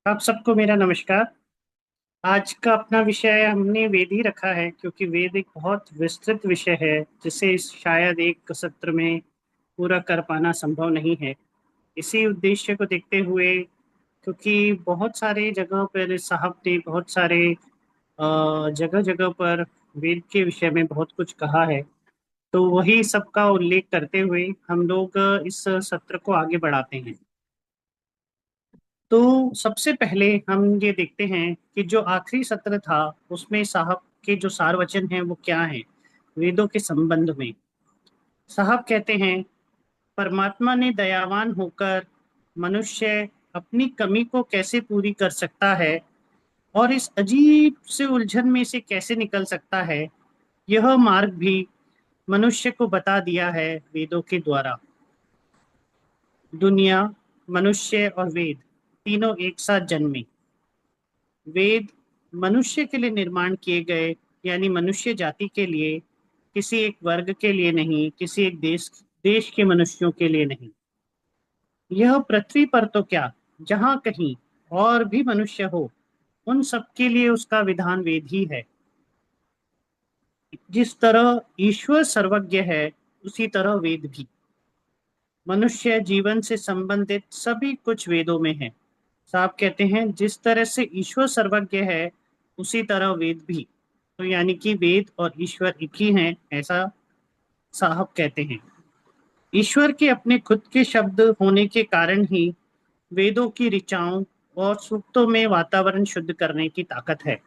आप सबको मेरा नमस्कार। आज का अपना विषय हमने वेद ही रखा है क्योंकि वेद एक बहुत विस्तृत विषय है जिसे शायद एक सत्र में पूरा कर पाना संभव नहीं है। इसी उद्देश्य को देखते हुए, क्योंकि बहुत सारे जगहों पर साहब ने बहुत सारे जगह जगह पर वेद के विषय में बहुत कुछ कहा है, तो वही सबका उल्लेख करते हुए हम लोग इस सत्र को आगे बढ़ाते हैं। तो सबसे पहले हम ये देखते हैं कि जो आखिरी सत्र था उसमें साहब के जो सार वचन हैं वो क्या हैं वेदों के संबंध में। साहब कहते हैं, परमात्मा ने दयावान होकर मनुष्य अपनी कमी को कैसे पूरी कर सकता है और इस अजीब से उलझन में से कैसे निकल सकता है, यह मार्ग भी मनुष्य को बता दिया है वेदों के द्वारा। दुनिया, मनुष्य और वेद तीनों एक साथ जन्मे। वेद मनुष्य के लिए निर्माण किए गए, यानी मनुष्य जाति के लिए, किसी एक वर्ग के लिए नहीं, किसी एक देश देश के मनुष्यों के लिए नहीं। यह पृथ्वी पर तो क्या, जहाँ कहीं और भी मनुष्य हो, उन सबके लिए उसका विधान वेद ही है। जिस तरह ईश्वर सर्वज्ञ है, उसी तरह वेद भी। मनुष्य जीवन से संबंधित सभी कुछ वेदों में है। साहब कहते हैं, जिस तरह से ईश्वर सर्वज्ञ है उसी तरह वेद भी। तो यानी कि वेद और ईश्वर एक ही हैं, ऐसा साहब कहते हैं। ईश्वर के अपने खुद के शब्द होने के कारण ही वेदों की ऋचाओं और सूक्तों में वातावरण शुद्ध करने की ताकत है।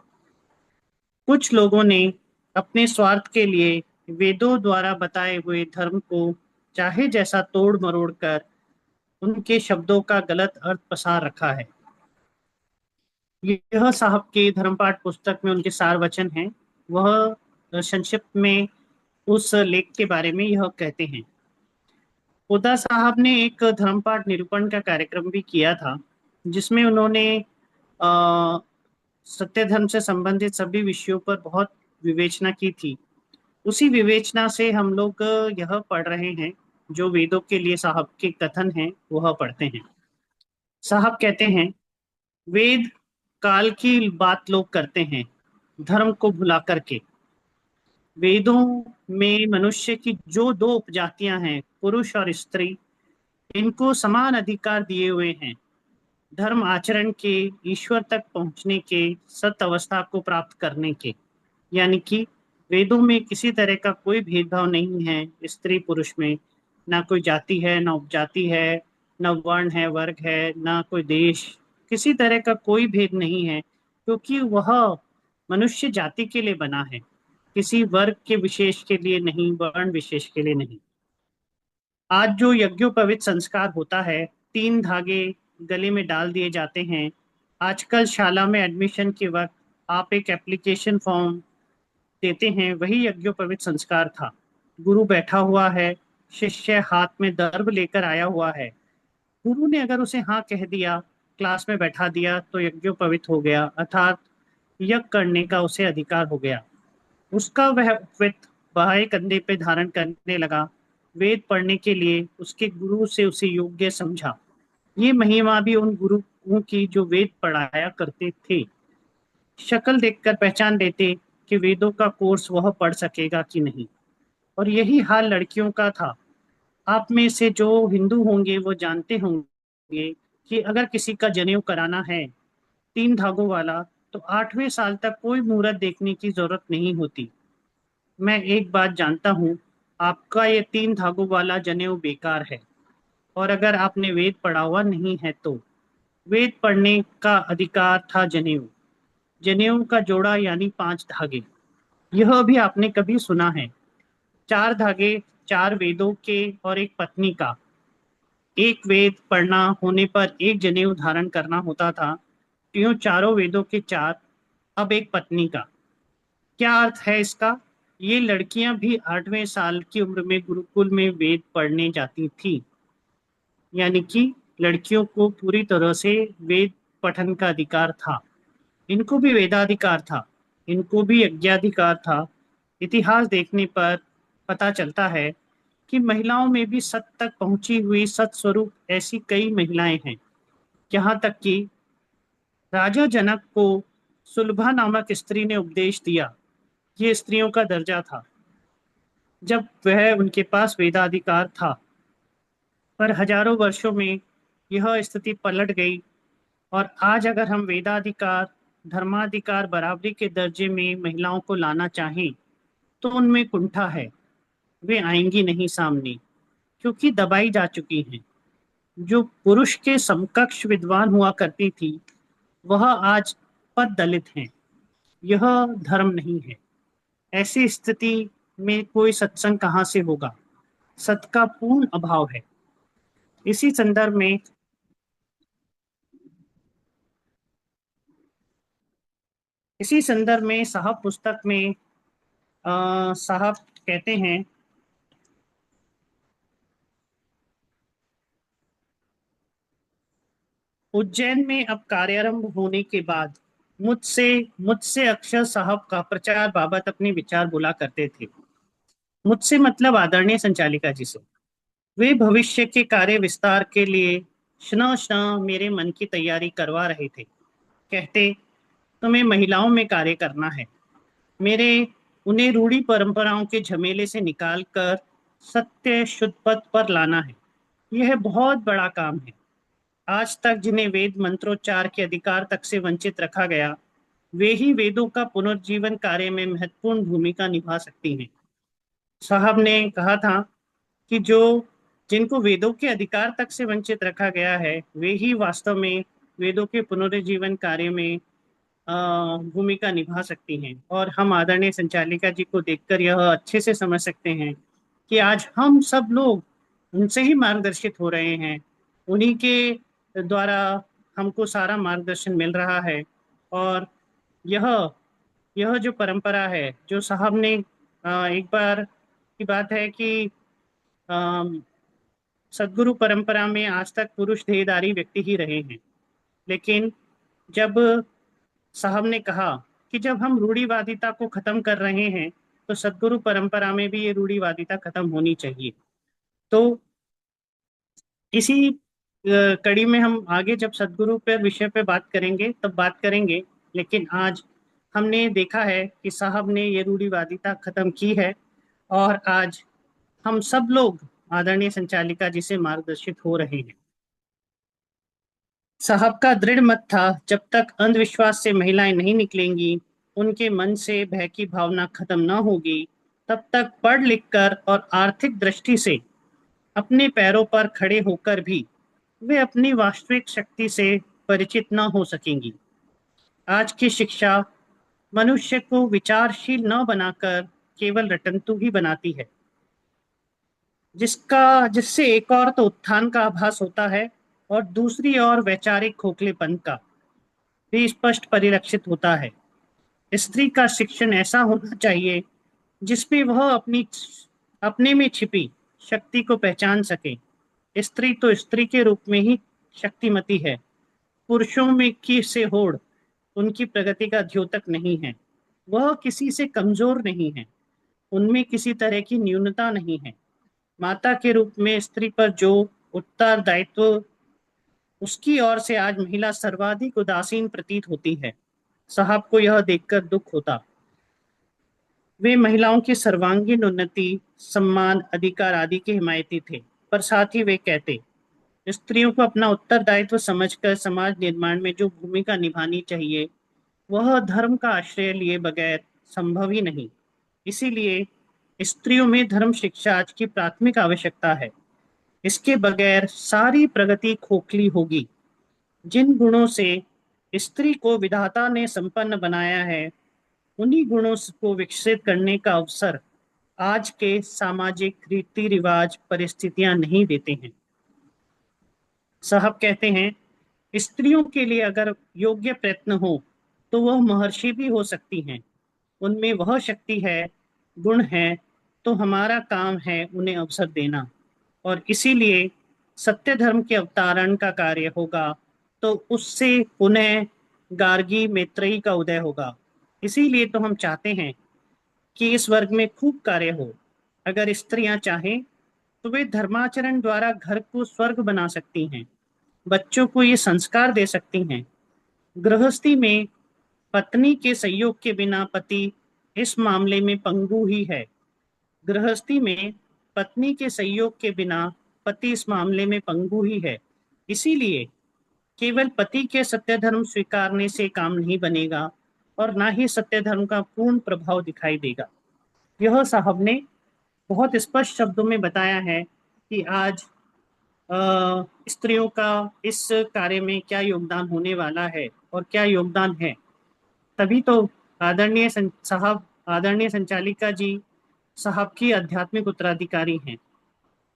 कुछ लोगों ने अपने स्वार्थ के लिए वेदों द्वारा बताए हुए धर्म को चाहे जैसा तोड़ मरोड़ कर उनके शब्दों का गलत अर्थ पसार रखा है। यह साहब के धर्मपाठ पुस्तक में उनके सार वचन हैं। वह संक्षिप्त में उस लेख के बारे में यह कहते हैं। हुदा साहब ने एक धर्मपाठ निरूपण का कार्यक्रम भी किया था, जिसमें उन्होंने अ, सत्य धर्म से संबंधित सभी विषयों पर बहुत विवेचना की थी। उसी विवेचना से हम लोग यह पढ़ रहे हैं। जो वेदों के लिए साहब के कथन हैं वह पढ़ते हैं। साहब कहते हैं, वेद काल की बात लोग करते हैं, धर्म को भुला करके। वेदों में मनुष्य की जो दो उपजातियां हैं, पुरुष और स्त्री, इनको समान अधिकार दिए हुए हैं। धर्म आचरण के, ईश्वर तक पहुंचने के, सत अवस्था को प्राप्त करने के। यानी कि वेदों में किसी तरह का कोई भेदभाव नहीं है स्त्री पुरुष में। ना कोई जाति है, ना उपजाति है, ना वर्ण है, वर्ग है, ना कोई देश। किसी तरह का कोई भेद नहीं है, क्योंकि वह मनुष्य जाति के लिए बना है, किसी वर्ग के विशेष के लिए नहीं, वर्ण विशेष के लिए नहीं। आज जो यज्ञोपवीत संस्कार होता है, 3 धागे गले में डाल दिए जाते हैं। आजकल शाला में एडमिशन के वक्त आप एक एप्लीकेशन फॉर्म देते हैं, वही यज्ञोपवीत संस्कार था। गुरु बैठा हुआ है, शिष्य हाथ में दर्भ लेकर आया हुआ है। गुरु ने अगर उसे हाँ कह दिया, क्लास में बैठा दिया, तो यज्ञोपवीत हो गया, अर्थात यज्ञ करने का उसे अधिकार हो गया। उसका वह उपवित बाएं कंधे पे धारण करने लगा। वेद पढ़ने के लिए उसके गुरु से उसे योग्य समझा। ये महिमा भी उन गुरुओं की जो वेद पढ़ाया करते थे। शक्ल देखकर पहचान लेते कि वेदों का कोर्स वह पढ़ सकेगा कि नहीं। और यही हाल लड़कियों का था। आप में से जो हिंदू होंगे वो जानते होंगे कि अगर किसी का जनेऊ कराना है, 3 धागों वाला, तो 8वें साल तक कोई मुहूर्त देखने की जरूरत नहीं होती। मैं एक बात जानता हूँ, आपका ये 3 धागों वाला जनेऊ बेकार है। और अगर आपने वेद पढ़ा हुआ नहीं है तो वेद पढ़ने का अधिकार था जनेऊ। जनेऊ का जोड़ा यानी 5 धागे। यह भी आपने कभी सुना है। 4 धागे, 4 वेदों के और एक पत्नी का। एक वेद पढ़ना होने पर एक जनेऊ धारण करना होता था। त्यों चारों वेदों के चार, अब एक पत्नी का। क्या अर्थ है इसका? ये लड़कियां भी 8वें साल की उम्र में गुरुकुल में वेद पढ़ने जाती थी। यानी कि लड़कियों को पूरी तरह से वेद पठन का अधिकार था। इनको भी वेदाधिकार था, इनको भी यज्ञाधिकार था। इतिहास देखने पर पता चलता है कि महिलाओं में भी सत तक पहुंची हुई सत स्वरूप ऐसी कई महिलाएं हैं। यहाँ तक कि राजा जनक को सुलभा नामक स्त्री ने उपदेश दिया। ये स्त्रियों का दर्जा था जब वह उनके पास वेदाधिकार था। पर हजारों वर्षों में यह स्थिति पलट गई, और आज अगर हम वेदाधिकार, धर्माधिकार, बराबरी के दर्जे में महिलाओं को लाना चाहें तो उनमें कुंठा है। वे आएंगी नहीं सामने, क्योंकि दबाई जा चुकी हैं। जो पुरुष के समकक्ष विद्वान हुआ करती थी, वह आज पद दलित हैं। यह धर्म नहीं है। ऐसी स्थिति में कोई सत्संग कहाँ से होगा? सत का पूर्ण अभाव है। इसी संदर्भ में इसी संदर्भ में साहब पुस्तक में साहब कहते हैं, उज्जैन में अब कार्यारंभ होने के बाद मुझसे मुझसे अक्षर साहब का प्रचार बाबत अपने विचार बोला करते थे। मुझसे मतलब आदरणीय संचालिका जी से। वे भविष्य के कार्य विस्तार के लिए क्षण क्षण मेरे मन की तैयारी करवा रहे थे। कहते, तुम्हें महिलाओं में कार्य करना है। मेरे उन्हें रूढ़ी परंपराओं के झमेले से निकालकर सत्य शुद्ध पथ पर लाना है। यह बहुत बड़ा काम है। आज तक जिन्हें वेद मंत्रोच्चार के अधिकार तक से वंचित रखा गया, वे ही वेदों का पुनर्जीवन कार्य में महत्वपूर्ण भूमिका निभा सकती हैं। साहब ने कहा था कि जो जिनको वेदों के अधिकार तक से वंचित रखा गया है, वे ही वास्तव में वेदों के पुनर्जीवन कार्य में भूमिका निभा सकती हैं। और हम आदरणीय संचालिका जी को देखकर यह अच्छे से समझ सकते हैं कि आज हम सब लोग उनसे ही मार्गदर्शित हो रहे हैं। उन्हीं के द्वारा हमको सारा मार्गदर्शन मिल रहा है। और यह यह जो परंपरा है, जो साहब ने एक बार की बात है कि अम, सदगुरु परंपरा में आज तक पुरुष देहधारी व्यक्ति ही रहे हैं। लेकिन जब साहब ने कहा कि जब हम रूढ़िवादिता को खत्म कर रहे हैं, तो सदगुरु परंपरा में भी ये रूढ़िवादिता खत्म होनी चाहिए। तो इसी कड़ी में हम आगे जब सदगुरु पर विषय पे बात करेंगे तब बात करेंगे। लेकिन आज हमने देखा है कि साहब ने ये रूढ़िवादिता खत्म की है, और आज हम सब लोग आदरणीय संचालिका जी से मार्गदर्शित हो रहे हैं। साहब का दृढ़ मत था, जब तक अंधविश्वास से महिलाएं नहीं निकलेंगी, उनके मन से भय की भावना खत्म न होगी, तब तक पढ़ लिख कर और आर्थिक दृष्टि से अपने पैरों पर खड़े होकर भी वे अपनी वास्तविक शक्ति से परिचित न हो सकेंगी। आज की शिक्षा मनुष्य को विचारशील न बनाकर केवल रटंतु ही बनाती है, जिससे एक और तो उत्थान का आभास होता है, और दूसरी ओर वैचारिक खोखलेपन का भी स्पष्ट परिलक्षित होता है। स्त्री का शिक्षण ऐसा होना चाहिए जिसमें वह अपने में छिपी शक्ति को पहचान सके। स्त्री तो स्त्री के रूप में ही शक्तिमती है। पुरुषों में की से होड़ उनकी प्रगति का द्योतक नहीं है। वह किसी से कमजोर नहीं है। उनमें किसी तरह की न्यूनता नहीं है। माता के रूप में स्त्री पर जो उत्तरदायित्व, उसकी ओर से आज महिला सर्वाधिक उदासीन प्रतीत होती है। साहब को यह देखकर दुख होता। वे महिलाओं की सर्वांगीण उन्नति, सम्मान, अधिकार आदि के हिमायती थे, पर साथ ही वे कहते, स्त्रियों को अपना उत्तरदायित्व समझकर समाज निर्माण में जो भूमिका निभानी चाहिए, वह धर्म का आश्रय लिए बगैर संभव ही नहीं। इसीलिए स्त्रियों में धर्म शिक्षा आज की प्राथमिक आवश्यकता है। इसके बगैर सारी प्रगति खोखली होगी। जिन गुणों से स्त्री को विधाता ने संपन्न बनाया है, उन्हीं गुणों को विकसित करने का अवसर आज के सामाजिक रीति रिवाज, परिस्थितियां नहीं देते हैं। साहब कहते हैं, स्त्रियों के लिए अगर योग्य प्रयत्न हो तो वह महर्षि भी हो सकती हैं। उनमें वह शक्ति है, गुण है, तो हमारा काम है उन्हें अवसर देना। और इसीलिए सत्य धर्म के अवतारण का कार्य होगा, तो उससे पुनः गार्गी मैत्रेयी का उदय होगा। इसीलिए तो हम चाहते हैं कि इस वर्ग में खूब कार्य हो। अगर स्त्रियां चाहें तो वे धर्माचरण द्वारा घर को स्वर्ग बना सकती हैं। बच्चों को ये संस्कार दे सकती हैं। गृहस्थी में पत्नी के सहयोग के बिना पति इस मामले में पंगु ही है। गृहस्थी में पत्नी के सहयोग के बिना पति इस मामले में पंगु ही है। इसीलिए केवल पति के सत्य धर्म स्वीकारने से काम नहीं बनेगा और ना ही सत्य धर्म का पूर्ण प्रभाव दिखाई देगा। यह साहब ने बहुत स्पष्ट शब्दों में बताया है कि आज स्त्रियों का इस कार्य में क्या योगदान होने वाला है और क्या योगदान है। तभी तो आदरणीय संचालिका जी साहब की आध्यात्मिक उत्तराधिकारी हैं।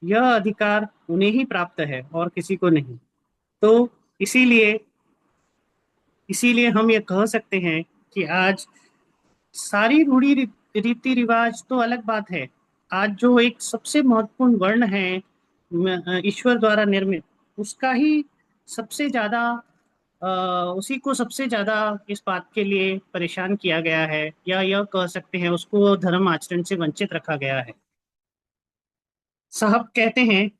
यह अधिकार उन्हें ही प्राप्त है और किसी को नहीं। तो इसीलिए इसीलिए हम ये कह सकते हैं कि आज सारी रूढ़ी रीति रिवाज तो अलग बात है। आज जो एक सबसे महत्वपूर्ण वर्ण है ईश्वर द्वारा निर्मित, उसका ही सबसे ज्यादा अ, उसी को सबसे ज्यादा इस बात के लिए परेशान किया गया है, या यह कह सकते हैं उसको धर्म आचरण से वंचित रखा गया है। साहब कहते हैं,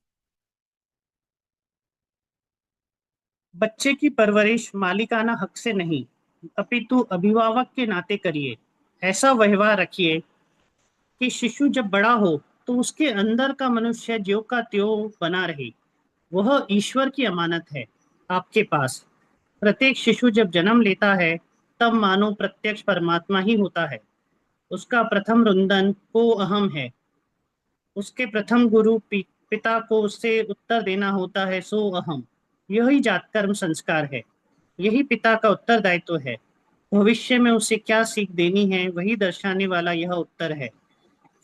बच्चे की परवरिश मालिकाना हक से नहीं अपितु अभिभावक के नाते करिए। ऐसा व्यवहार रखिए कि शिशु जब बड़ा हो तो उसके अंदर का मनुष्य ज्यों का त्यों बना रहे। वह ईश्वर की अमानत है आपके पास। प्रत्येक शिशु जब जन्म लेता है तब मानो प्रत्यक्ष परमात्मा ही होता है। उसका प्रथम रुंदन को अहम है। उसके प्रथम गुरु पिता को उससे उत्तर देना होता है सो अहम। यही जात कर्म संस्कार है। यही पिता का उत्तरदायित्व है। भविष्य में उसे क्या सीख देनी है वही दर्शाने वाला यह उत्तर है।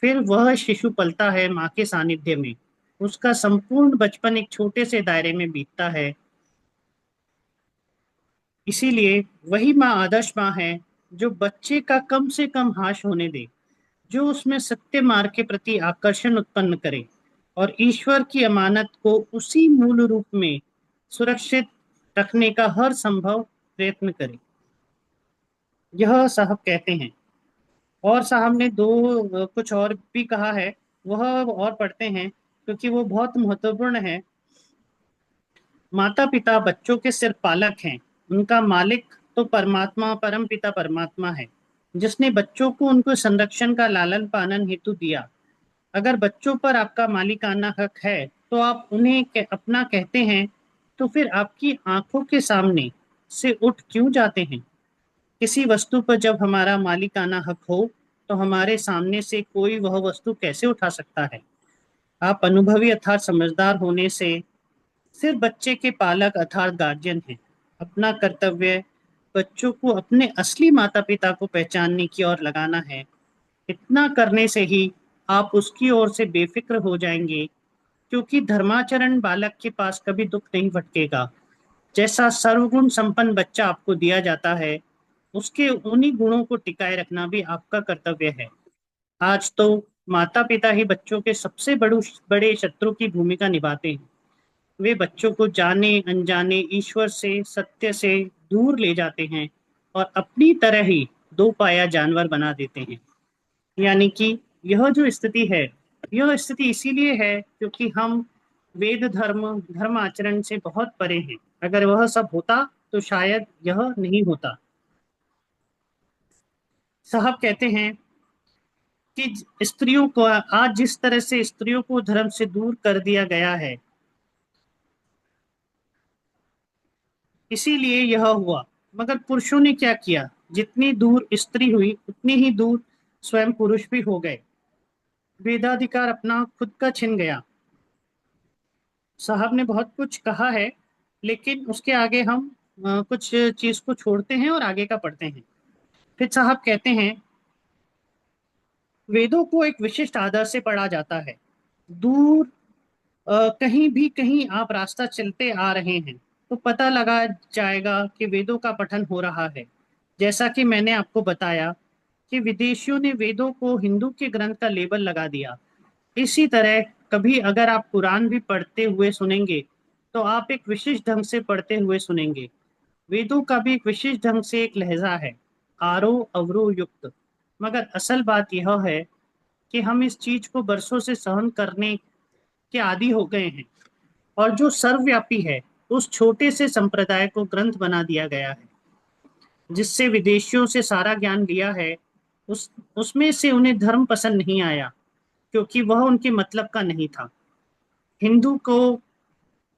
फिर वह शिशु पलता है माँ के सानिध्य में। उसका संपूर्ण बचपन एक छोटे से दायरे में बीतता है। इसीलिए वही माँ आदर्श माँ है जो बच्चे का कम से कम हाश होने दे, जो उसमें सत्य मार्ग के प्रति आकर्षण उत्पन्न करे और ईश्वर की अमानत को उसी मूल रूप में सुरक्षित रखने का हर संभव प्रयत्न करे। यह साहब कहते हैं। और साहब ने कुछ और भी कहा है, वह और पढ़ते हैं क्योंकि वो बहुत महत्वपूर्ण है। माता पिता बच्चों के सिर्फ पालक हैं। उनका मालिक तो परमात्मा परम पिता परमात्मा है, जिसने बच्चों को उनको संरक्षण का लालन पालन हेतु दिया। अगर बच्चों पर आपका मालिकाना हक है तो आप उन्हें अपना कहते हैं, तो फिर आपकी आंखों के सामने से उठ क्यों जाते हैं। किसी वस्तु पर जब हमारा मालिकाना हक हो तो हमारे सामने से कोई वह वस्तु कैसे उठा सकता है। आप अनुभवी अर्थात समझदार होने से सिर्फ बच्चे के पालक अर्थात गार्जियन हैं। अपना कर्तव्य बच्चों को अपने असली माता पिता को पहचानने की ओर लगाना है। इतना करने से ही आप उसकी ओर से बेफिक्र हो जाएंगे, क्योंकि धर्माचरण बालक के पास कभी दुख नहीं भटकेगा। जैसा सर्वगुण संपन्न बच्चा आपको दिया जाता है, उसके उन्हीं गुणों को टिकाए रखना भी आपका कर्तव्य है। आज तो माता पिता ही बच्चों के सबसे बड़े शत्रु की भूमिका निभाते हैं। वे बच्चों को जाने अनजाने ईश्वर से सत्य से दूर ले जाते हैं और अपनी तरह ही दो पाया जानवर बना देते हैं। यानी कि यह जो स्थिति है, यह स्थिति इसीलिए है क्योंकि हम वेद धर्म आचरण से बहुत परे हैं। अगर वह सब होता तो शायद यह नहीं होता। साहब कहते हैं कि स्त्रियों को आज जिस तरह से स्त्रियों को धर्म से दूर कर दिया गया है, इसीलिए यह हुआ। मगर पुरुषों ने क्या किया, जितनी दूर स्त्री हुई उतनी ही दूर स्वयं पुरुष भी हो गए। वेदाधिकार अपना खुद का छिन गया। साहब ने बहुत कुछ कहा है, लेकिन उसके आगे हम कुछ चीज को छोड़ते हैं और आगे का पढ़ते हैं। फिर साहब कहते हैं, वेदों को एक विशिष्ट आदर से पढ़ा जाता है। दूर कहीं भी कहीं आप रास्ता चलते आ रहे हैं तो पता लगा जाएगा कि वेदों का पठन हो रहा है। जैसा कि मैंने आपको बताया कि विदेशियों ने वेदों को हिंदू के ग्रंथ का लेबल लगा दिया। इसी तरह कभी अगर आप कुरान भी पढ़ते हुए सुनेंगे तो आप एक विशिष्ट ढंग से पढ़ते हुए सुनेंगे। वेदों का भी एक विशिष्ट ढंग से एक लहजा है, आरोह अवरोह युक्त। मगर असल बात यह है कि हम इस चीज को बरसों से सहन करने के आदी हो गए हैं, और जो सर्वव्यापी है उस छोटे से संप्रदाय को ग्रंथ बना दिया गया है। जिससे विदेशियों से सारा ज्ञान लिया है, उस उसमें से उन्हें धर्म पसंद नहीं आया, क्योंकि वह उनके मतलब का नहीं था। हिंदू को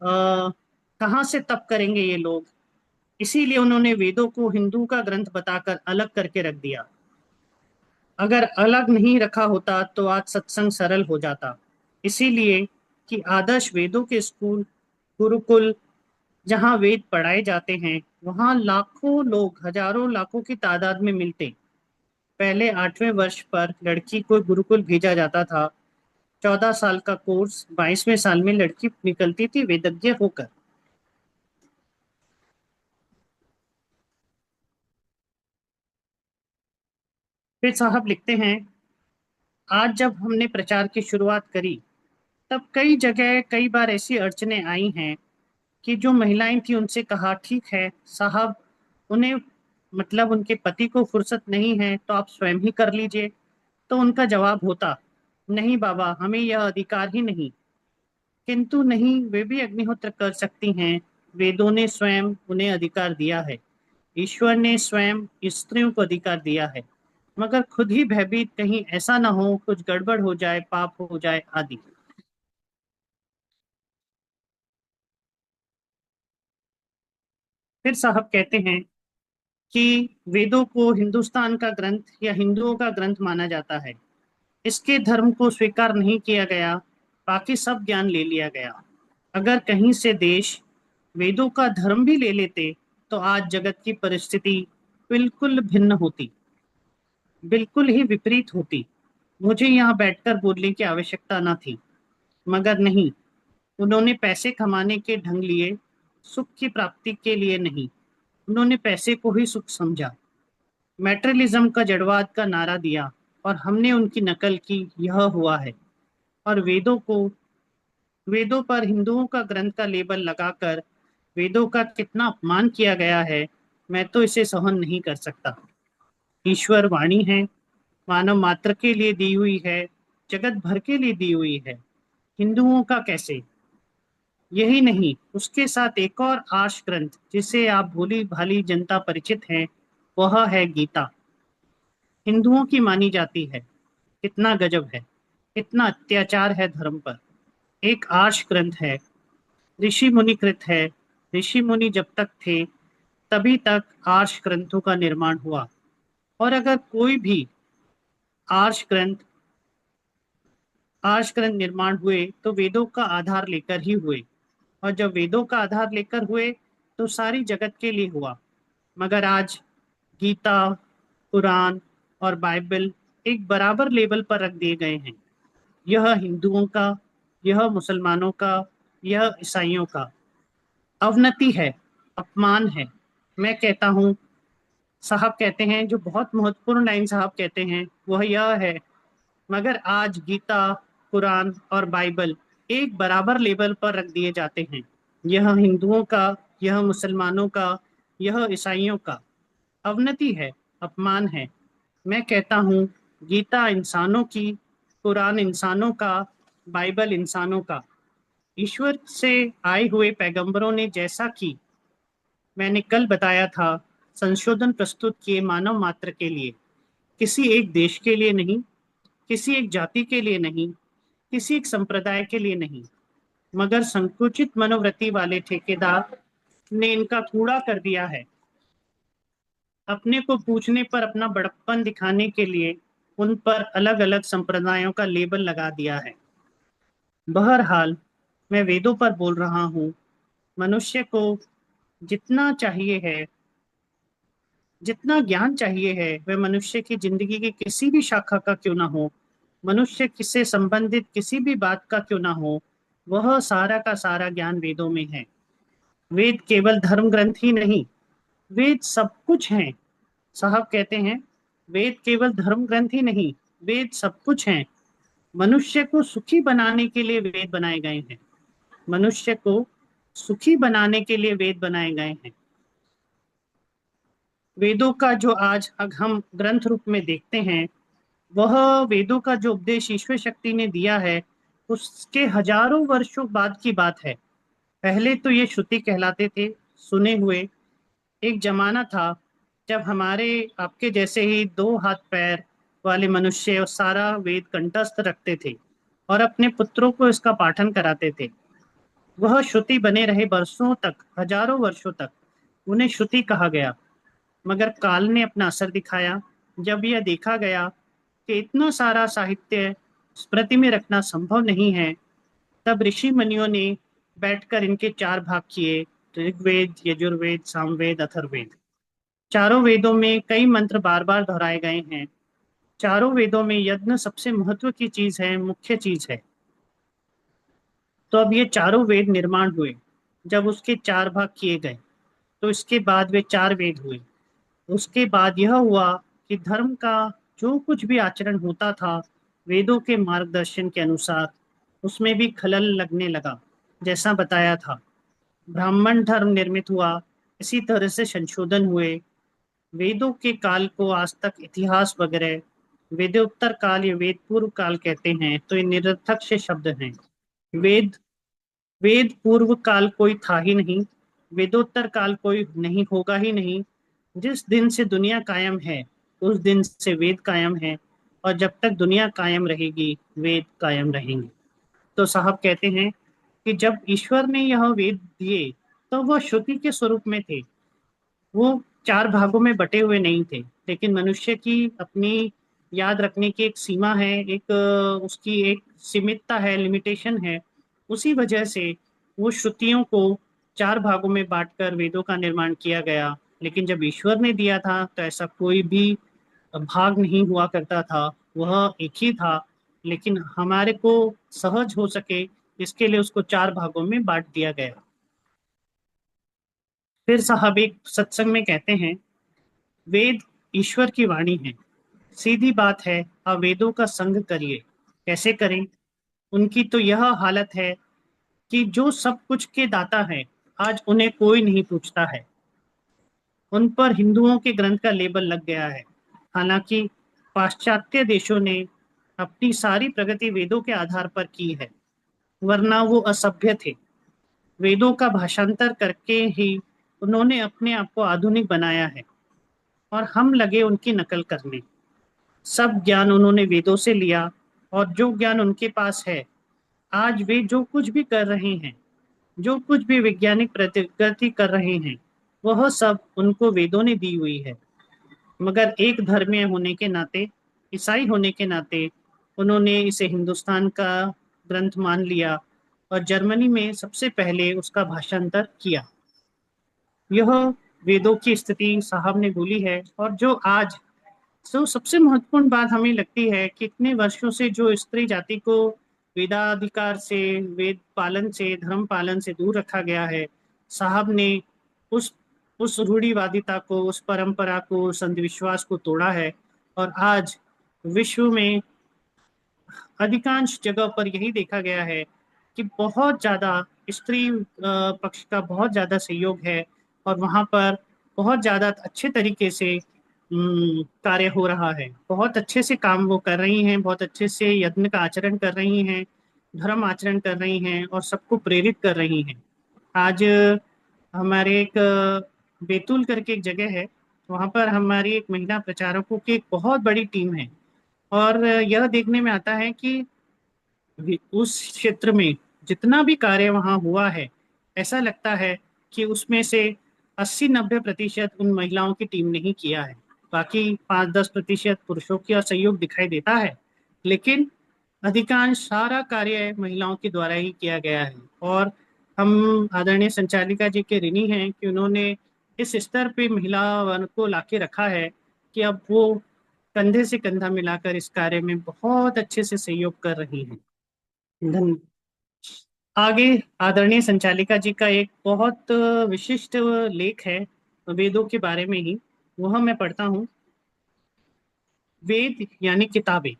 कहाँ से तप करेंगे ये लोग। इसीलिए उन्होंने वेदों को हिंदू का ग्रंथ बताकर अलग करके रख दिया। अगर अलग नहीं रखा होता तो आज सत्संग सरल हो जाता। इसीलिए कि आदर्श वेदों के स्कूल, गुरुकुल, जहाँ वेद पढ़ाए जाते हैं, वहाँ लाखों लोग, हजारों लाखों की तादाद में मिलते। पहले 8वें वर्ष पर लड़की को गुरुकुल भेजा जाता था। 14 साल का कोर्स, 22वें साल में लड़की निकलती थी वेदज्ञ होकर। फिर साहब लिखते हैं, आज जब हमने प्रचार की शुरुआत करी, तब कई जगह कई बार ऐसी अड़चनें आई हैं कि जो महिलाएं थी उनसे कहा, ठीक है साहब, उन्हें मतलब उनके पति को फुर्सत नहीं है तो आप स्वयं ही कर लीजिए। तो उनका जवाब होता, नहीं बाबा, हमें यह अधिकार ही नहीं। किंतु नहीं, वे भी अग्निहोत्र कर सकती हैं। वेदों ने स्वयं उन्हें अधिकार दिया है। ईश्वर ने स्वयं स्त्रियों को अधिकार दिया है, मगर खुद ही भयभीत, कहीं ऐसा ना हो कुछ गड़बड़ हो जाए, पाप हो जाए आदि। फिर साहब कहते हैं कि वेदों को हिंदुस्तान का ग्रंथ या हिंदुओं का ग्रंथ माना जाता है। इसके धर्म को स्वीकार नहीं किया गया, बाकी सब ज्ञान ले लिया गया। अगर कहीं से देश वेदों का धर्म भी ले लेते तो आज जगत की परिस्थिति बिल्कुल भिन्न होती, बिल्कुल ही विपरीत होती। मुझे यहाँ बैठकर बोलने की आवश्यकता न थी, मगर नहीं, उन्होंने पैसे कमाने के ढंग लिए, सुख की प्राप्ति के लिए नहीं। उन्होंने पैसे को ही सुख समझा, मैटेरियलिज्म का जड़वाद का नारा दिया, और हमने उनकी नकल की। यह हुआ है। और वेदों पर हिंदुओं का ग्रंथ का लेबल लगाकर वेदों का कितना अपमान किया गया है, मैं तो इसे सहन नहीं कर सकता। ईश्वर वाणी है, मानव मात्र के लिए दी हुई है, जगत भर के लिए दी हुई है। हिंदुओं का कैसे? यही नहीं, उसके साथ एक और आर्ष ग्रंथ जिसे आप भोली भाली जनता परिचित हैं, वह है गीता। हिंदुओं की मानी जाती है। कितना गजब है, कितना अत्याचार है धर्म पर। एक आर्ष ग्रंथ है, ऋषि मुनि कृत है। ऋषि मुनि जब तक थे तभी तक आर्ष ग्रंथों का निर्माण हुआ। और अगर कोई भी आर्ष ग्रंथ आर्ष ग्रंथ निर्माण हुए तो वेदों का आधार लेकर ही हुए। और जब वेदों का आधार लेकर हुए तो सारी जगत के लिए हुआ। मगर आज गीता, कुरान और बाइबल एक बराबर लेवल पर रख दिए गए हैं। यह हिंदुओं का, यह मुसलमानों का, यह ईसाइयों का अवनति है, अपमान है। मैं कहता हूँ, साहब कहते हैं, जो बहुत महत्वपूर्ण लाइन साहब कहते हैं वह यह है, मगर आज गीता, कुरान और बाइबल एक बराबर लेवल पर रख दिए जाते हैं। यह हिंदुओं का, यह मुसलमानों का, यह ईसाइयों का अवनति है, अपमान है। मैं कहता हूँ, गीता इंसानों की, कुरान इंसानों का, बाइबल इंसानों का। ईश्वर से आए हुए पैगंबरों ने, जैसा कि मैंने कल बताया था, संशोधन प्रस्तुत किए मानव मात्र के लिए, किसी एक देश के लिए नहीं, किसी एक जाति के लिए नहीं, किसी एक संप्रदाय के लिए नहीं, मगर संकुचित मनोवृत्ति वाले ठेकेदार ने इनका कूड़ा कर दिया है। अपने को पूछने पर अपना बड़प्पन दिखाने के लिए उन पर अलग अलग संप्रदायों का लेबल लगा दिया है। बहरहाल, मैं वेदों पर बोल रहा हूँ। मनुष्य को जितना चाहिए है, जितना ज्ञान चाहिए है, वह मनुष्य की जिंदगी की किसी भी शाखा का क्यों ना हो, मनुष्य किससे संबंधित किसी भी बात का क्यों ना हो, वह सारा का सारा ज्ञान वेदों में है। वेद केवल धर्म ग्रंथ ही नहीं, वेद सब कुछ है। साहब कहते हैं, वेद केवल धर्म ग्रंथ ही नहीं, वेद सब कुछ है। मनुष्य को सुखी बनाने के लिए वेद बनाए गए हैं। मनुष्य को सुखी बनाने के लिए वेद बनाए गए हैं। वेदों का जो आज हम ग्रंथ रूप में देखते हैं, वह वेदों का जो उपदेश ईश्वर शक्ति ने दिया है, उसके हजारों वर्षों बाद की बात है। पहले तो ये श्रुति कहलाते थे, सुने हुए। एक जमाना था जब हमारे आपके जैसे ही दो हाथ पैर वाले मनुष्य और सारा वेद कंठस्थ रखते थे और अपने पुत्रों को इसका पाठन कराते थे। वह श्रुति बने रहे वर्षों तक, हजारों वर्षों तक उन्हें श्रुति कहा गया। मगर काल ने अपना असर दिखाया। जब यह देखा गया कि इतना सारा साहित्य स्मृति में रखना संभव नहीं है, तब ऋषि मुनियों ने बैठकर इनके चार भाग किए: ऋग्वेद, यजुर्वेद, सामवेद, अथर्ववेद। चारों वेदों में कई मंत्र बार बार दोहराए गए हैं। चारों वेदों में यज्ञ सबसे महत्व की चीज है, मुख्य चीज है। तो अब ये चारों वेद निर्माण हुए। जब उसके चार भाग किए गए तो इसके बाद वे चार वेद हुए। उसके बाद यह हुआ कि धर्म का जो कुछ भी आचरण होता था वेदों के मार्गदर्शन के अनुसार, उसमें भी खलल लगने लगा। जैसा बताया था, ब्राह्मण धर्म निर्मित हुआ, इसी तरह से संशोधन हुए। वेदों के काल को आज तक इतिहास वगैरह वेदोत्तर काल या वेद पूर्व काल कहते हैं, तो ये निरर्थक से शब्द हैं। वेद वेद पूर्व काल कोई था ही नहीं, वेदोत्तर काल कोई नहीं होगा ही नहीं। जिस दिन से दुनिया कायम है उस दिन से वेद कायम है, और जब तक दुनिया कायम रहेगी वेद कायम रहेंगे। तो साहब कहते हैं कि जब ईश्वर ने यह वेद दिए तो वह श्रुति के स्वरूप में थे। वो चार भागों में बटे हुए नहीं थे, लेकिन मनुष्य की अपनी याद रखने की एक सीमा है, एक उसकी एक सीमितता है, लिमिटेशन है। उसी वजह से वो श्रुतियों को चार भागों में बांटकर वेदों का निर्माण किया गया। लेकिन जब ईश्वर ने दिया था तो ऐसा कोई भी भाग नहीं हुआ करता था, वह एक ही था। लेकिन हमारे को सहज हो सके इसके लिए उसको चार भागों में बांट दिया गया। फिर साहब एक सत्संग में कहते हैं, वेद ईश्वर की वाणी है। सीधी बात है, आप वेदों का संग करिए। कैसे करें? उनकी तो यह हालत है कि जो सब कुछ के दाता है, आज उन्हें कोई नहीं पूछता है। उन पर हिंदुओं के ग्रंथ का लेबल लग गया है। हालांकि पाश्चात्य देशों ने अपनी सारी प्रगति वेदों के आधार पर की है, वरना वो असभ्य थे। वेदों का भाषांतर करके ही उन्होंने अपने आप को आधुनिक बनाया है, और हम लगे उनकी नकल करने। सब ज्ञान उन्होंने वेदों से लिया, और जो ज्ञान उनके पास है, आज वे जो कुछ भी कर रहे हैं, जो कुछ भी वैज्ञानिक प्रगति कर रहे हैं, वह सब उनको वेदों ने दी हुई है। मगर एक धर्मीय होने के नाते, ईसाई होने के नाते, उन्होंने इसे हिंदुस्तान का ग्रंथ मान लिया और जर्मनी में सबसे पहले उसका भाषांतर किया। यह वेदों की स्थिति साहब ने बोली है। और जो आज सबसे महत्वपूर्ण बात हमें लगती है कि इतने वर्षों से जो स्त्री जाति को वेदाधिकार से, वेद पालन से, धर्म पालन से दूर रखा गया है, साहब ने उस उस रूढ़िवादिता को, उस परंपरा को, उस अंधविश्वास को तोड़ा है। और आज विश्व में अधिकांश जगह पर यही देखा गया है कि बहुत ज्यादा स्त्री पक्ष का बहुत ज्यादा सहयोग है, और वहां पर बहुत ज्यादा अच्छे तरीके से कार्य हो रहा है। बहुत अच्छे से काम वो कर रही हैं, बहुत अच्छे से यज्ञ का आचरण कर रही हैं, धर्म आचरण कर रही हैं, और सबको प्रेरित कर रही हैं। आज हमारे एक बैतूल करके एक जगह है, वहाँ पर हमारी एक महिला प्रचारकों की एक बहुत बड़ी टीम है। और यह देखने में आता है कि उस क्षेत्र में जितना भी कार्य वहाँ हुआ है, ऐसा लगता है कि उसमें से 80-90% उन महिलाओं की टीम ने ही किया है। बाकी 5-10% पुरुषों का सहयोग दिखाई देता है, लेकिन अधिकांश सारा कार्य महिलाओं के द्वारा ही किया गया है। और हम आदरणीय संचालिका जी के ऋणी हैं कि उन्होंने इस स्तर पे महिला वर्ग को लाके रखा है कि अब वो कंधे से कंधा मिलाकर इस कार्य में बहुत अच्छे से सहयोग कर रही हैं। धन आगे आदरणीय संचालिका जी का एक बहुत विशिष्ट लेख है वेदों के बारे में ही, वह मैं पढ़ता हूँ। वेद यानी किताबें।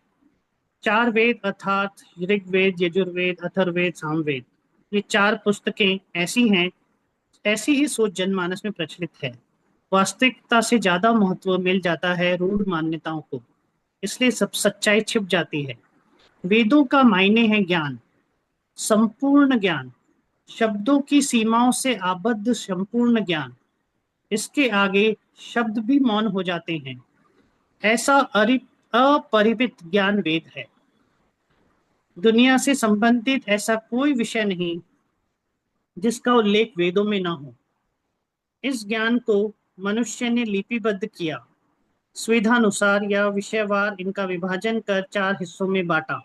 चार वेद अर्थात ऋग्वेद, यजुर्वेद, अथर्ववेद, सामवेद, ये चार पुस्तकें ऐसी हैं, ऐसी ही सोच जनमानस में प्रचलित है। वास्तविकता से ज्यादा महत्व मिल जाता है रूढ़ मान्यताओं को, इसलिए सब सच्चाई छिप जाती है। वेदों का मायने है ज्ञान, संपूर्ण ज्ञान, शब्दों की सीमाओं से आबद्ध संपूर्ण ज्ञान। इसके आगे शब्द भी मौन हो जाते हैं। ऐसा अपरिमित ज्ञान वेद है। दुनिया से संबंधित ऐसा कोई विषय नहीं जिसका उल्लेख वेदों में ना हो। इस ज्ञान को मनुष्य ने लिपिबद्ध किया, सुविधानुसार या विषयवार इनका विभाजन कर 4 हिस्सों में बांटा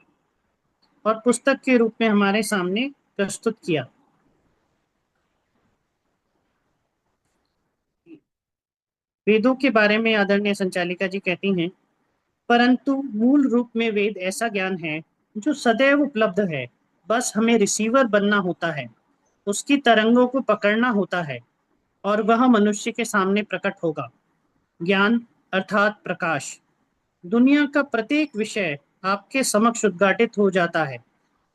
और पुस्तक के रूप में हमारे सामने प्रस्तुत किया। वेदों के बारे में आदरणीय संचालिका जी कहती हैं, परंतु मूल रूप में वेद ऐसा ज्ञान है जो सदैव उपलब्ध है। बस हमें रिसीवर बनना होता है, उसकी तरंगों को पकड़ना होता है और वह मनुष्य के सामने प्रकट होगा। ज्ञान अर्थात प्रकाश। दुनिया का प्रत्येक विषय आपके समक्ष उद्घाटित हो जाता है,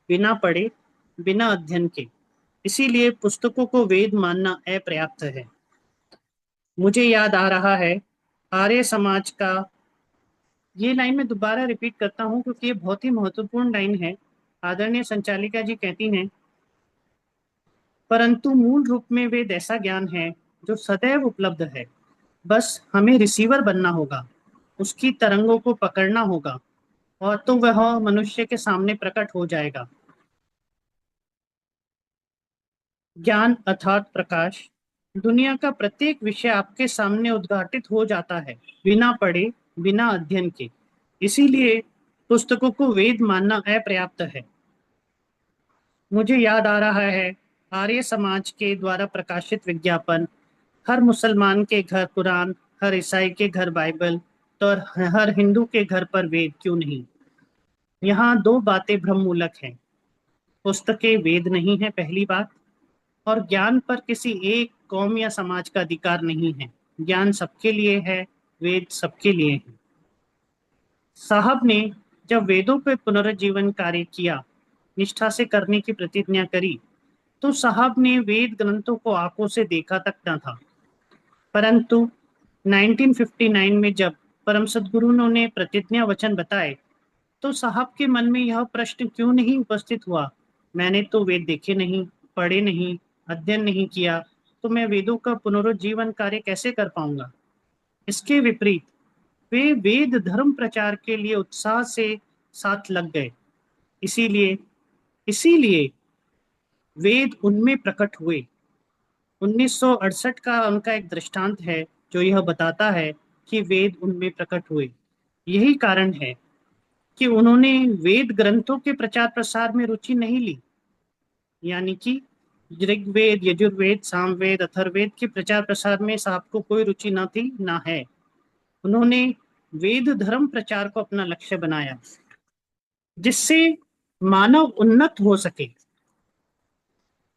बिना पढ़े, बिना अध्ययन के। इसीलिए पुस्तकों को वेद मानना अपर्याप्त है। मुझे याद आ रहा है आर्य समाज का, ये लाइन मैं दोबारा रिपीट करता हूँ क्योंकि ये बहुत ही महत्वपूर्ण लाइन है। आदरणीय संचालिका जी कहती हैं, परंतु मूल रूप में वेद ऐसा ज्ञान है जो सदैव उपलब्ध है। बस हमें रिसीवर बनना होगा, उसकी तरंगों को पकड़ना होगा और तो वह मनुष्य के सामने प्रकट हो जाएगा। ज्ञान अर्थात प्रकाश। दुनिया का प्रत्येक विषय आपके सामने उद्घाटित हो जाता है, बिना पढ़े, बिना अध्ययन के। इसीलिए पुस्तकों को वेद मानना अपर्याप्त है। मुझे याद आ रहा है आर्य समाज के द्वारा प्रकाशित विज्ञापन, हर मुसलमान के घर कुरान, हर ईसाई के घर बाइबल, तो और हर हिंदू के घर पर वेद क्यों नहीं। यहाँ दो बातें भ्रममूलक हैं। पुस्तकें वेद नहीं है, पहली बात, और ज्ञान पर किसी एक कौम या समाज का अधिकार नहीं है। ज्ञान सबके लिए है, वेद सबके लिए है। साहब ने जब वेदों पे पुनर्जीवन कार्य किया, निष्ठा से करने की प्रतिज्ञा करी, तो साहब ने वेद ग्रंथों को आंखों से देखा तक न था। परंतु 1959 में जब परम सदगुरु ने प्रतिज्ञा वचन बताए, तो साहब के मन में यह प्रश्न क्यों नहीं उपस्थित हुआ, मैंने तो वेद देखे नहीं, पढ़े नहीं, अध्ययन नहीं किया, तो मैं वेदों का पुनरुज्जीवन कार्य कैसे कर पाऊंगा। इसके विपरीत वे वेद धर्म प्रचार के लिए उत्साह से साथ लग गए। इसीलिए इसीलिए वेद उनमें प्रकट हुए। 1968 का उनका एक दृष्टांत है जो यह बताता है कि वेद उनमें प्रकट हुए। यही कारण है कि उन्होंने वेद ग्रंथों के प्रचार प्रसार में रुचि नहीं ली, यानी कि ऋग्वेद, यजुर्वेद, सामवेद, अथर्ववेद के प्रचार प्रसार में साहब को कोई रुचि ना थी ना है। उन्होंने वेद धर्म प्रचार को अपना लक्ष्य बनाया, जिससे मानव उन्नत हो सके,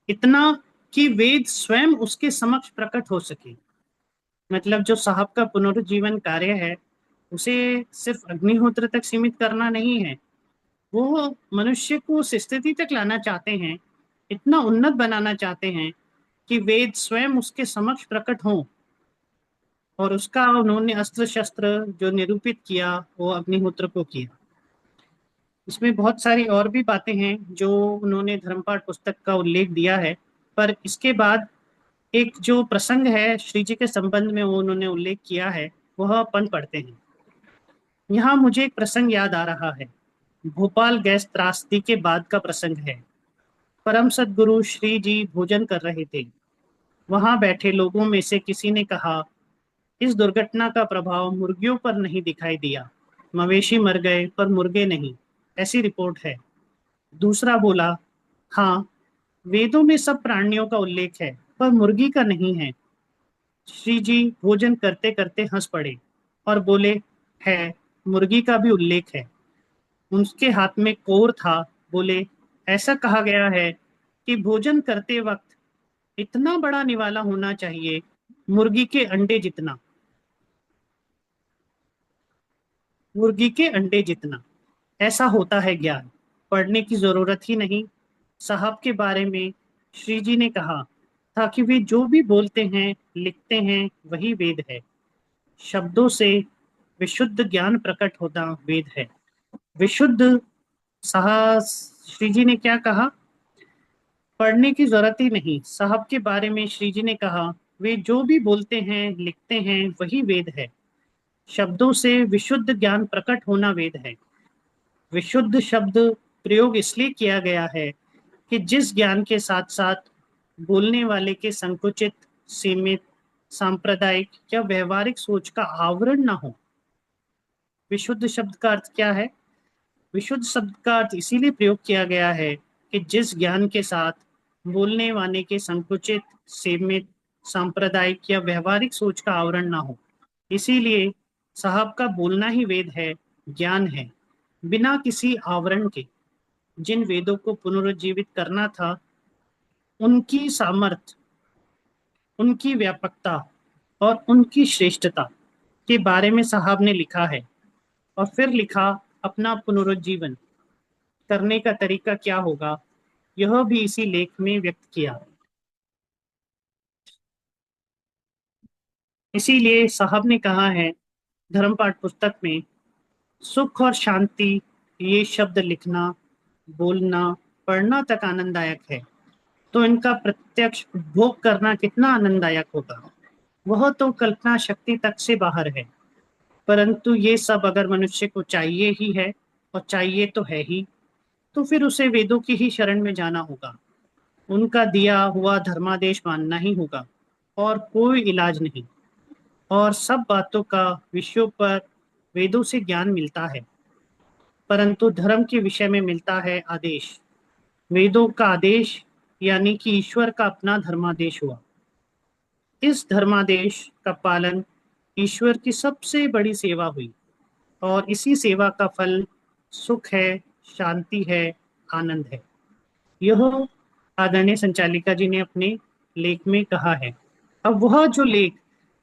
इतना कि वेद स्वयं उसके समक्ष प्रकट हो सके। मतलब जो साहब का पुनरुज्जीवन कार्य है, उसे सिर्फ अग्निहोत्र तक सीमित करना नहीं है। वो मनुष्य को उस स्थिति तक लाना चाहते हैं, इतना उन्नत बनाना चाहते हैं कि वेद स्वयं उसके समक्ष प्रकट हों। और उसका उन्होंने अस्त्र शस्त्र जो निरूपित किया वो अग्निहोत्र को किया। इसमें बहुत सारी और भी बातें हैं जो उन्होंने धर्मपाठ पुस्तक का उल्लेख दिया है, पर इसके बाद एक जो प्रसंग है श्री जी के संबंध में वो उन्होंने उल्लेख किया है, वह अपन पढ़ते हैं। यहाँ मुझे एक प्रसंग याद आ रहा है। भोपाल गैस त्रासदी के बाद का प्रसंग है। परम सदगुरु श्री जी भोजन कर रहे थे। वहां बैठे लोगों में से किसी ने कहा, इस दुर्घटना का प्रभाव मुर्गियों पर नहीं दिखाई दिया, मवेशी मर गए पर मुर्गे नहीं, ऐसी रिपोर्ट है। दूसरा बोला, हाँ, वेदों में सब प्राणियों का उल्लेख है पर मुर्गी का नहीं है। श्री जी भोजन करते करते हंस पड़े और बोले, है, मुर्गी का भी उल्लेख है। उनके हाथ में कोर था। बोले, ऐसा कहा गया है कि भोजन करते वक्त इतना बड़ा निवाला होना चाहिए, मुर्गी के अंडे जितना, मुर्गी के अंडे जितना। ऐसा होता है ज्ञान, पढ़ने की जरूरत ही नहीं। साहब के बारे में श्री जी ने कहा था कि वे जो भी बोलते हैं, लिखते हैं, वही वेद है। शब्दों से विशुद्ध ज्ञान प्रकट होना वेद है। विशुद्ध साह श्री जी ने क्या कहा, पढ़ने की जरूरत ही नहीं। साहब के बारे में श्री जी ने कहा, वे जो भी बोलते हैं लिखते हैं वही वेद है। शब्दों से विशुद्ध ज्ञान प्रकट होना वेद है। विशुद्ध शब्द प्रयोग इसलिए किया गया है कि जिस ज्ञान के साथ साथ बोलने वाले के संकुचित, सीमित, सांप्रदायिक या व्यवहारिक सोच का आवरण ना हो। विशुद्ध शब्द का अर्थ क्या है? विशुद्ध शब्द का अर्थ इसीलिए प्रयोग किया गया है कि जिस ज्ञान के साथ बोलने वाले के संकुचित, सीमित, सांप्रदायिक या व्यवहारिक सोच का आवरण ना हो। इसीलिए साहब का बोलना ही वेद है, ज्ञान है, बिना किसी आवरण के। जिन वेदों को पुनरुज्जीवित करना था, उनकी सामर्थ्य, उनकी व्यापकता और उनकी श्रेष्ठता के बारे में साहब ने लिखा है। और फिर लिखा अपना पुनरुज्जीवन करने का तरीका क्या होगा, यह भी इसी लेख में व्यक्त किया। इसीलिए साहब ने कहा है धर्मपाठ पुस्तक में, सुख और शांति ये शब्द लिखना, बोलना, पढ़ना तक आनंददायक है, तो इनका प्रत्यक्ष उपभोग करना कितना आनंददायक होगा। वह तो कल्पना शक्ति तक से बाहर है। परंतु ये सब अगर मनुष्य को चाहिए ही है, और चाहिए तो है ही, तो फिर उसे वेदों की ही शरण में जाना होगा। उनका दिया हुआ धर्मादेश मानना ही होगा, और कोई इलाज नहीं। और सब बातों का विषयों पर वेदों से ज्ञान मिलता है, परंतु धर्म के विषय में मिलता है आदेश। वेदों का आदेश यानी कि ईश्वर का अपना धर्मादेश हुआ। इस धर्मादेश का पालन ईश्वर की सबसे बड़ी सेवा हुई, और इसी सेवा का फल सुख है, शांति है, आनंद है। यह आदरणीय संचालिका जी ने अपने लेख में कहा है। अब वह जो लेख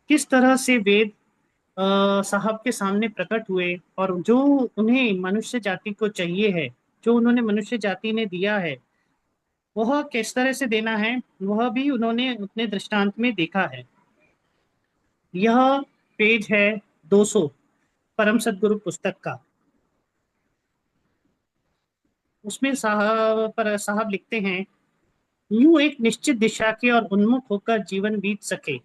किस तरह से वेद साहब के सामने प्रकट हुए, और जो उन्हें मनुष्य जाति को चाहिए है, जो उन्होंने मनुष्य जाति ने दिया है, वह किस तरह से देना है, वह भी उन्होंने अपने दृष्टांत में देखा है। यह पेज है 200 परम सदगुरु पुस्तक का। उसमें साहब लिखते हैं, यूं एक निश्चित दिशा के और उन्मुख होकर जीवन बीत सके,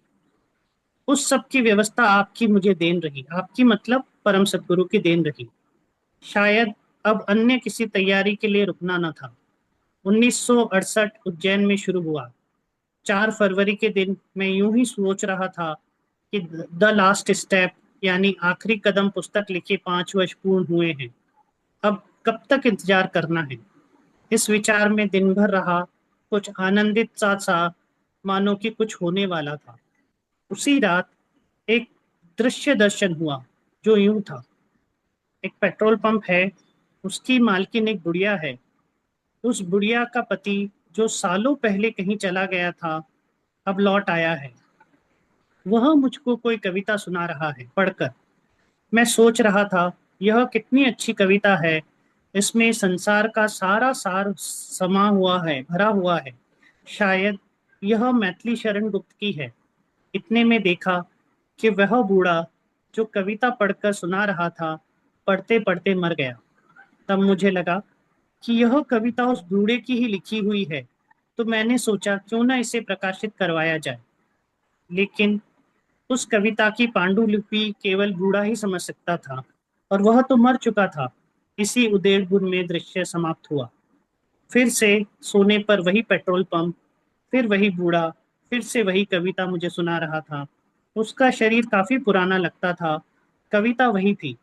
उस सब की व्यवस्था आपकी मुझे देन रही। आपकी मतलब परम सदगुरु की देन रही। शायद अब अन्य किसी तैयारी के लिए रुकना न था। 1968 उज्जैन में शुरू हुआ। 4 फरवरी के दिन मैं यूं ही सोच रहा था कि द लास्ट स्टेप यानी आखिरी कदम पुस्तक लिखे 5 वर्ष पूर्ण हुए हैं। अब कब तक इंतजार करना है? इस विचार में दिन भर रहा, कुछ आनंदित सा मानो कि कुछ होने वाला था। उसी रात एक दृश्य दर्शन हुआ जो यूं था। एक पेट्रोल पंप है, उसकी मालकिन एक बुढ़िया है। उस बुढ़िया का पति जो सालों पहले कहीं चला गया था, अब लौट आया है। वह मुझको कोई कविता सुना रहा है पढ़कर। मैं सोच रहा था, यह कितनी अच्छी कविता है, इसमें संसार का सारा सार समा हुआ है, भरा हुआ है। शायद यह मैथिली शरण गुप्त की है। इतने में देखा कि वह बूढ़ा जो कविता पढ़कर सुना रहा था, पढ़ते पढ़ते मर गया। तब मुझे लगा कि यह कविता उस बूढ़े की ही लिखी हुई है, तो मैंने सोचा क्यों ना इसे प्रकाशित करवाया जाए। लेकिन उस कविता की पांडुलिपि केवल बूढ़ा ही समझ सकता था, और वह तो मर चुका था। इसी उधेड़-बुन में दृश्य समाप्त हुआ। फिर से सोने पर वही पेट्रोल पंप, फिर वही बूढ़ा, फिर से वही कविता मुझे सुना रहा था। उसका शरीर काफी पुराना लगता था, कविता वही थी।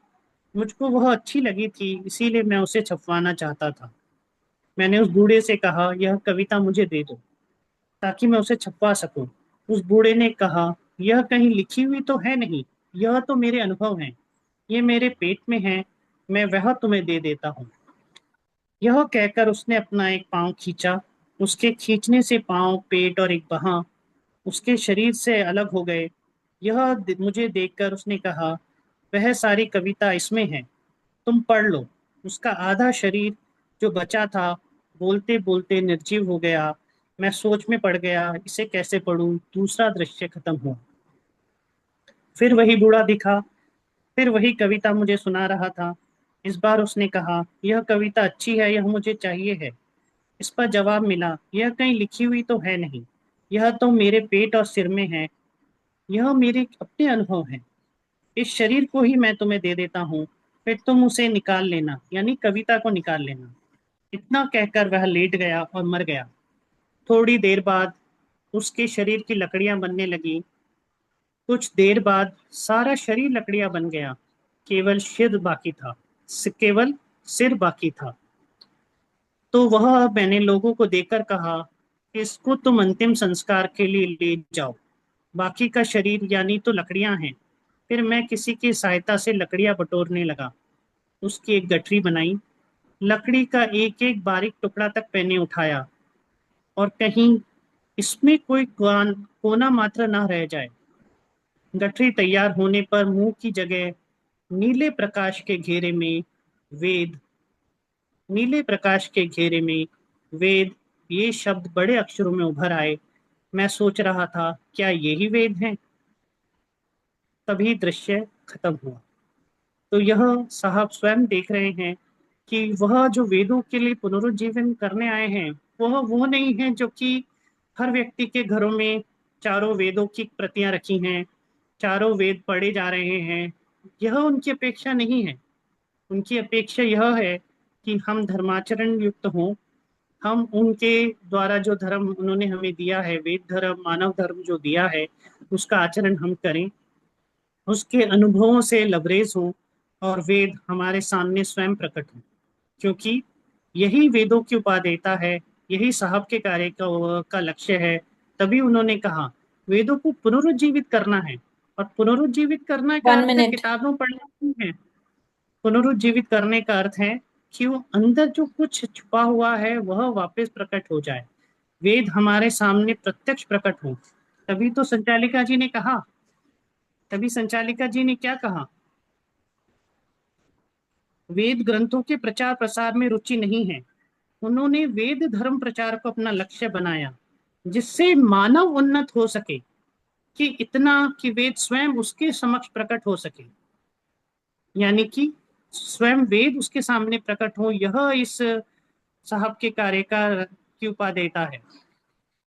मुझको वह अच्छी लगी थी, इसीलिए मैं उसे छपवाना चाहता था। मैंने उस बूढ़े से कहा, यह कविता मुझे दे दो ताकि मैं उसे छपवा सकूं। उस बूढ़े ने कहा, यह कहीं लिखी हुई तो है नहीं, यह तो मेरे अनुभव हैं, ये मेरे पेट में है, मैं वह तुम्हें दे देता हूँ। यह कहकर उसने अपना एक पाँव खींचा। उसके खींचने से पाँव, पेट और एक बाँह उसके शरीर से अलग हो गए। मुझे देखकर उसने कहा, वह सारी कविता इसमें है, तुम पढ़ लो। उसका आधा शरीर जो बचा था बोलते बोलते निर्जीव हो गया। मैं सोच में पड़ गया, इसे कैसे पढ़ूं। दूसरा दृश्य खत्म हुआ। फिर वही बूढ़ा दिखा, फिर वही कविता मुझे सुना रहा था। इस बार उसने कहा, यह कविता अच्छी है, यह मुझे चाहिए है। इस पर जवाब मिला, यह कहीं लिखी हुई तो है नहीं, यह तो मेरे पेट और सिर में है, यह मेरे अपने अनुभव हैं। इस शरीर को ही मैं तुम्हें दे देता हूँ, फिर तुम उसे निकाल लेना, यानी कविता को निकाल लेना। इतना कहकर वह लेट गया और मर गया। थोड़ी देर बाद उसके शरीर की लकड़ियां बनने लगी। कुछ देर बाद सारा शरीर लकड़ियां बन गया। केवल सिर बाकी था। केवल सिर बाकी था। तो वह मैंने लोगों को देखकर कहा, इसको तुम अंतिम संस्कार के लिए ले जाओ। बाकी का शरीर यानी तो लकड़ियां हैं। फिर मैं किसी की सहायता से लकड़ियां बटोरने लगा। उसकी एक गठरी बनाई। लकड़ी का एक एक बारीक टुकड़ा तक मैंने उठाया, और कहीं इसमें कोई कोना मात्र न रह जाए। गठरी तैयार होने पर मुंह की जगह नीले प्रकाश के घेरे में वेद, नीले प्रकाश के घेरे में वेद, ये शब्द बड़े अक्षरों में उभर आए। मैं सोच रहा था, क्या यही वेद हैं? तभी दृश्य खत्म हुआ। तो यह साहब स्वयं देख रहे हैं कि वह जो वेदों के लिए पुनरुज्जीवन करने आए हैं, वह वो नहीं है जो कि हर व्यक्ति के घरों में चारों वेदों की प्रतियां रखी हैं, चारों वेद पढ़े जा रहे हैं। यह उनकी अपेक्षा नहीं है। उनकी अपेक्षा यह है कि हम धर्माचरण युक्त हों। हम उनके द्वारा जो धर्म उन्होंने हमें दिया है, वेद धर्म, मानव धर्म जो दिया है, उसका आचरण हम करें, उसके अनुभवों से लबरेज हों, और वेद हमारे सामने स्वयं प्रकट हो। क्योंकि यही वेदों की उपादेयता है, यही साहब के कार्य का लक्ष्य है। तभी उन्होंने कहा, वेदों को पुनरुज्जीवित करना है। और पुनरुज्जीवित करने का वन अर्थ है मिनट किताबों पढ़ना नहीं है। पुनरुज्जीवित करने का अर्थ है कि वो अंदर जो कुछ छुपा हुआ है वह वापस प्रकट हो जाए, वेद हमारे सामने प्रत्यक्ष प्रकट हो। तभी तो संचालिका जी ने कहा, तभी संचालिका जी ने क्या कहा, वेद ग्रंथों के प्रचार प्रसार में रुचि नहीं है। उन्होंने वेद धर्म प्रचार को अपना लक्ष्य बनाया, जिससे मानव उन्नत हो सके, कि इतना कि वेद स्वयं उसके समक्ष प्रकट हो सके, यानी कि स्वयं वेद उसके सामने प्रकट हो। यह इस साहब के कार्य का की उपादेयता है।